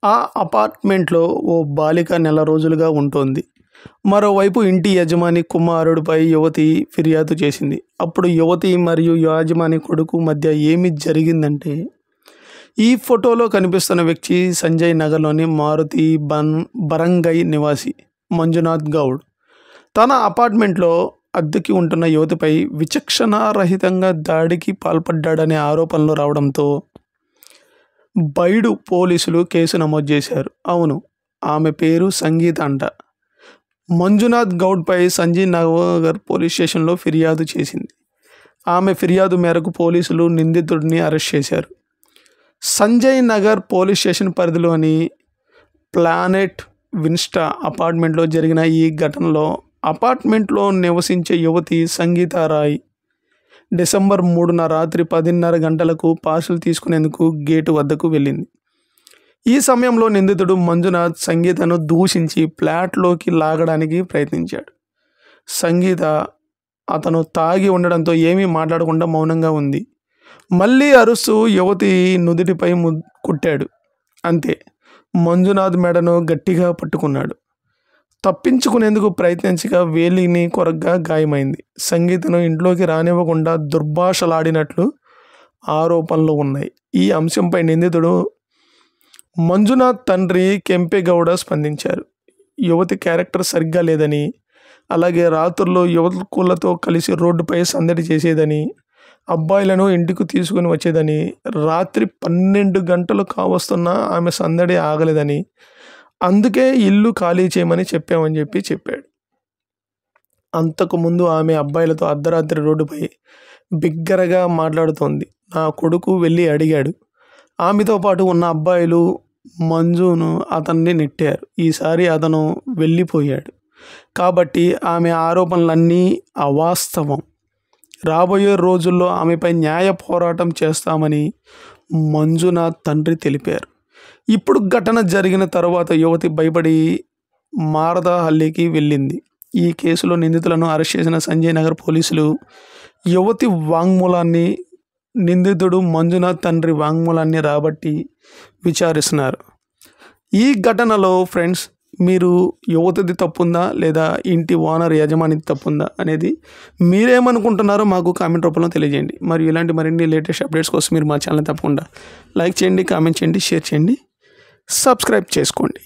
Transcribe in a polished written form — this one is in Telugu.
ఆ అపార్ట్మెంట్లో ఓ బాలిక నెల రోజులుగా ఉంటోంది. మరోవైపు ఇంటి యజమాని కుమారుడిపై యువతి ఫిర్యాదు చేసింది. అప్పుడు యువతి మరియు యజమాని కొడుకు మధ్య ఏమి జరిగిందంటే, ఈ ఫోటోలో కనిపిస్తున్న వ్యక్తి సంజయ్ నగర్లోని మారుతి బరంగై నివాసి మంజునాథ్ గౌడ్. తన అపార్ట్మెంట్లో అద్దెకి ఉంటున్న యువతిపై విచక్షణారహితంగా దాడికి పాల్పడ్డాడనే ఆరోపణలు రావడంతో బైడు పోలీసులు కేసు నమోదు చేశారు. అవును, ఆమె పేరు సంగీత అంట. మంజునాథ్ గౌడ్పై సంజయ్ నగర్ పోలీస్ స్టేషన్లో ఫిర్యాదు చేసింది. ఆమె ఫిర్యాదు మేరకు పోలీసులు నిందితుడిని అరెస్ట్ చేశారు. సంజయ్ నగర్ పోలీస్ స్టేషన్ పరిధిలోని ప్లానెట్ విన్స్టా అపార్ట్మెంట్లో జరిగిన ఈ ఘటనలో అపార్ట్మెంట్లో నివసించే యువతి సంగీత రాయ్ డిసెంబర్ 3న రాత్రి 10:30 గంటలకు పార్సల్ తీసుకునేందుకు గేటు వద్దకు వెళ్ళింది. ఈ సమయంలో నిందితుడు మంజునాథ్ సంగీతను దూషించి ఫ్లాట్లోకి లాగడానికి ప్రయత్నించాడు. సంగీత అతను తాగి ఉండడంతో ఏమీ మాట్లాడకుండా మౌనంగా ఉంది. మళ్ళీ అరుస్తూ యువతి నుదుటిపై కుట్టాడు. అంతే, మంజునాథ్ మెడను గట్టిగా పట్టుకున్నాడు. తప్పించుకునేందుకు ప్రయత్నించగా వేలిని కొరగ్గా గాయమైంది. సంగీతను ఇంట్లోకి రానివ్వకుండా దుర్భాషలాడినట్లు ఆరోపణలు ఉన్నాయి. ఈ అంశంపై నిందితుడు మంజునాథ్ తండ్రి కెంపెగౌడ స్పందించారు. యువతి క్యారెక్టర్ సరిగ్గా లేదని, అలాగే రాత్రుల్లో యువకులతో కలిసి రోడ్డుపై సందడి చేసేదని, అబ్బాయిలను ఇంటికి తీసుకుని వచ్చేదని, రాత్రి 12 గంటలు కావస్తున్నా ఆమె సందడి ఆగలేదని, అందుకే ఇల్లు ఖాళీ చేయమని చెప్పాడు. అంతకుముందు ఆమె అబ్బాయిలతో అర్ధరాత్రి రోడ్డుపై బిగ్గరగా మాట్లాడుతోంది. నా కొడుకు వెళ్ళి అడిగాడు. ఆమెతో పాటు ఉన్న అబ్బాయిలు మంజును అతన్ని నెట్టారు. ఈసారి అతను వెళ్ళిపోయాడు కాబట్టి ఆమె ఆరోపణలన్నీ అవాస్తవం. రాబోయే రోజుల్లో ఆమెపై న్యాయ పోరాటం చేస్తామని మంజునాథ్ తండ్రి తెలిపారు. ఇప్పుడు ఘటన జరిగిన తర్వాత యువతి భయపడి మారదహల్లికి వెళ్ళింది. ఈ కేసులో నిందితులను అరెస్ట్ చేసిన సంజయ్ నగర్ పోలీసులు యువతి వాంగ్మూలాన్ని, నిందితుడు మంజునాథ్ తండ్రి వాంగ్మూలాన్ని రాబట్టి విచారిస్తున్నారు. ఈ ఘటనలో ఫ్రెండ్స్, మీరు యువతిది తప్పుందా లేదా ఇంటి ఓనర్ యజమానిది తప్పుందా అనేది మీరేమనుకుంటున్నారో మాకు కామెంట్ రూపంలో తెలియజేయండి. మరియు ఇలాంటి మరిన్ని లేటెస్ట్ అప్డేట్స్ కోసం మీరు మా ఛానల్ తప్పకుండా లైక్ చేయండి, కామెంట్ చేయండి, షేర్ చేయండి, సబ్స్క్రైబ్ చేసుకోండి.